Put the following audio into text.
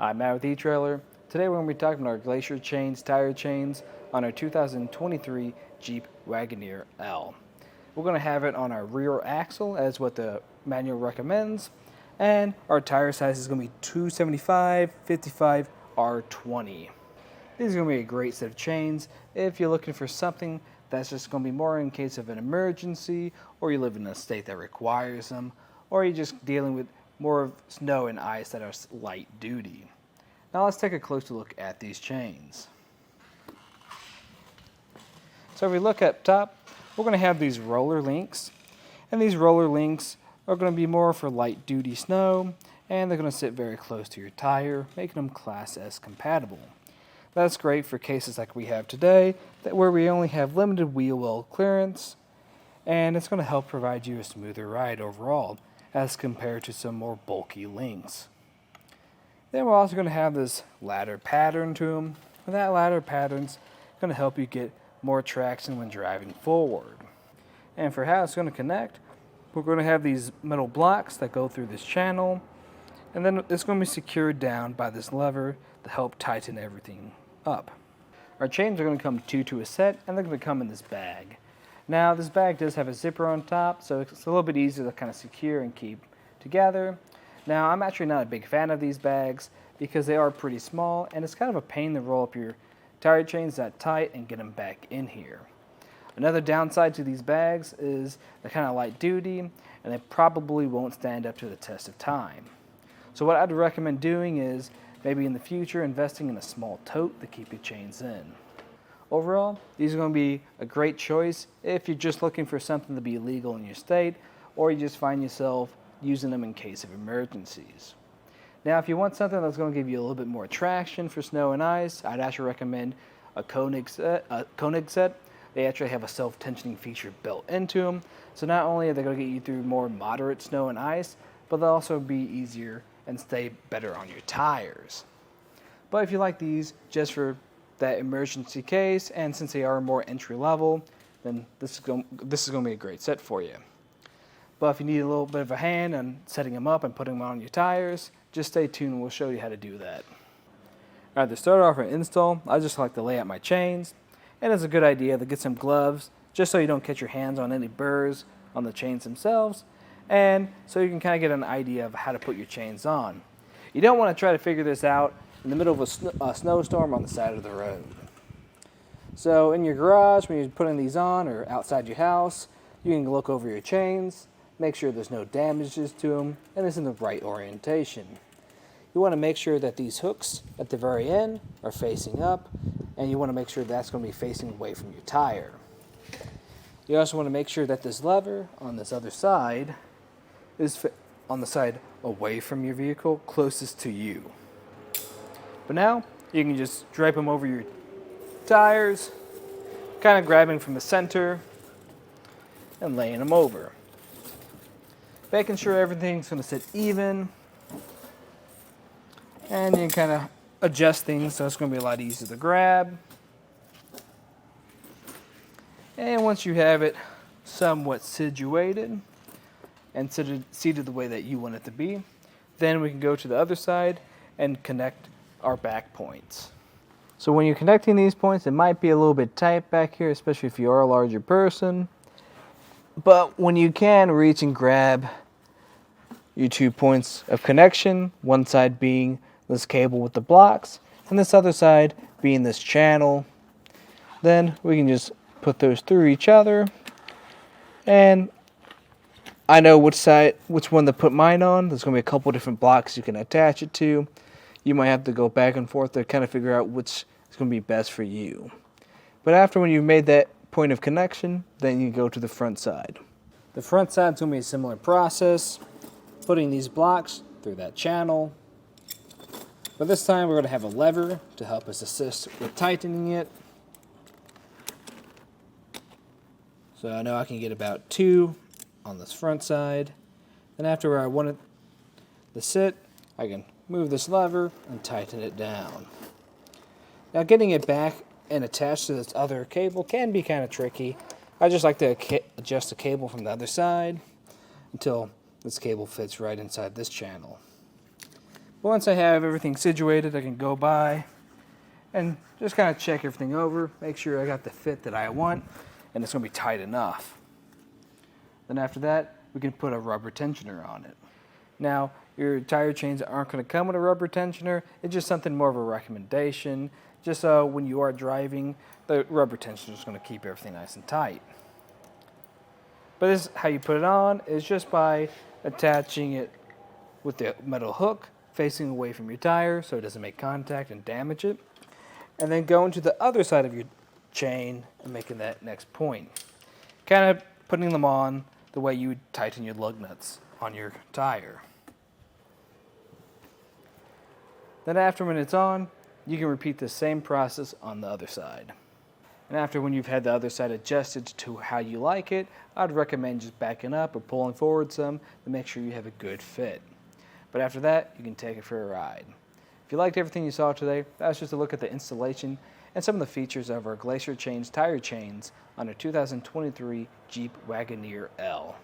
I'm Matt with eTrailer. Today we're going to be talking about our Glacier Chains Tire Chains on our 2023 Jeep Wagoneer L. We're going to have it on our rear axle as what the manual recommends, and our tire size is going to be 275, 55, R20. These are going to be a great set of chains if you're looking for something that's just going to be more in case of an emergency, or you live in a state that requires them, or you're just dealing with more of snow and ice that are light duty. Now let's take a closer look at these chains. So if we look up top, we're going to have these roller links, and these roller links are going to be more for light duty snow, and they're going to sit very close to your tire, making them Class S compatible. That's great for cases like we have today, where we only have limited wheel well clearance, and it's going to help provide you a smoother ride overall as compared to some more bulky links. Then we're also going to have this ladder pattern to them, and that ladder pattern's going to help you get more traction when driving forward. And for how it's going to connect, we're going to have these metal blocks that go through this channel, and then it's going to be secured down by this lever to help tighten everything up. Our chains are going to come two to a set, and they're going to come in this bag. Now this bag does have a zipper on top, so it's a little bit easier to kind of secure and keep together. Now I'm actually not a big fan of these bags because they are pretty small, and it's kind of a pain to roll up your tire chains that tight and get them back in here. Another downside to these bags is they're kind of light duty, and they probably won't stand up to the test of time. So what I'd recommend doing is maybe in the future investing in a small tote to keep your chains in. Overall, these are going to be a great choice if you're just looking for something to be legal in your state, or you just find yourself using them in case of emergencies. Now, if you want something that's going to give you a little bit more traction for snow and ice, I'd actually recommend a Koenig set. They actually have a self-tensioning feature built into them, so not only are they going to get you through more moderate snow and ice, but they'll also be easier and stay better on your tires. But if you like these just for that emergency case, and since they are more entry level, then this is going to be a great set for you. But if you need a little bit of a hand on setting them up and putting them on your tires, just stay tuned and we'll show you how to do that. Alright, to start off an install, I just like to lay out my chains, and it's a good idea to get some gloves just so you don't catch your hands on any burrs on the chains themselves, and so you can kind of get an idea of how to put your chains on. You don't want to try to figure this out in the middle of a snowstorm on the side of the road. So in your garage, when you're putting these on, or outside your house, you can look over your chains, make sure there's no damages to them, and it's in the right orientation. You want to make sure that these hooks at the very end are facing up, and you want to make sure that's going to be facing away from your tire. You also want to make sure that this lever on this other side is on the side away from your vehicle, closest to you. But now, you can just drape them over your tires, kind of grabbing from the center and laying them over. Making sure everything's going to sit even, and you can kind of adjust things so it's going to be a lot easier to grab. And once you have it somewhat situated and seated the way that you want it to be, then we can go to the other side and connect our back points. So when you're connecting these points, it might be a little bit tight back here, especially if you are a larger person. But when you can reach and grab your 2 points of connection, one side being this cable with the blocks, and this other side being this channel, then we can just put those through each other, and I know which one to put mine on. There's going to be a couple different blocks you can attach it to. You might have to go back and forth to kind of figure out which is going to be best for you. But after when you've made that point of connection, then you go to the front side. The front side is going to be a similar process, putting these blocks through that channel. But this time we're going to have a lever to help us assist with tightening it. So I know I can get about 2 on this front side. Then after where I want it to sit, I can move this lever and tighten it down. Now getting it back and attached to this other cable can be kind of tricky. I just like to adjust the cable from the other side until this cable fits right inside this channel. But once I have everything situated, I can go by and just kind of check everything over, make sure I got the fit that I want, and it's going to be tight enough. Then after that, we can put a rubber tensioner on it. Now, your tire chains aren't going to come with a rubber tensioner. It's just something more of a recommendation, just so when you are driving, the rubber tensioner is going to keep everything nice and tight. But this, how you put it on is just by attaching it with the metal hook facing away from your tire so it doesn't make contact and damage it. And then going to the other side of your chain and making that next point. Kind of putting them on the way you would tighten your lug nuts on your tire. Then after when it's on, you can repeat the same process on the other side. And after when you've had the other side adjusted to how you like it, I'd recommend just backing up or pulling forward some to make sure you have a good fit. But after that, you can take it for a ride. If you liked everything you saw today, that's just a look at the installation and some of the features of our Glacier Chains Tire Chains on our 2023 Jeep Wagoneer L.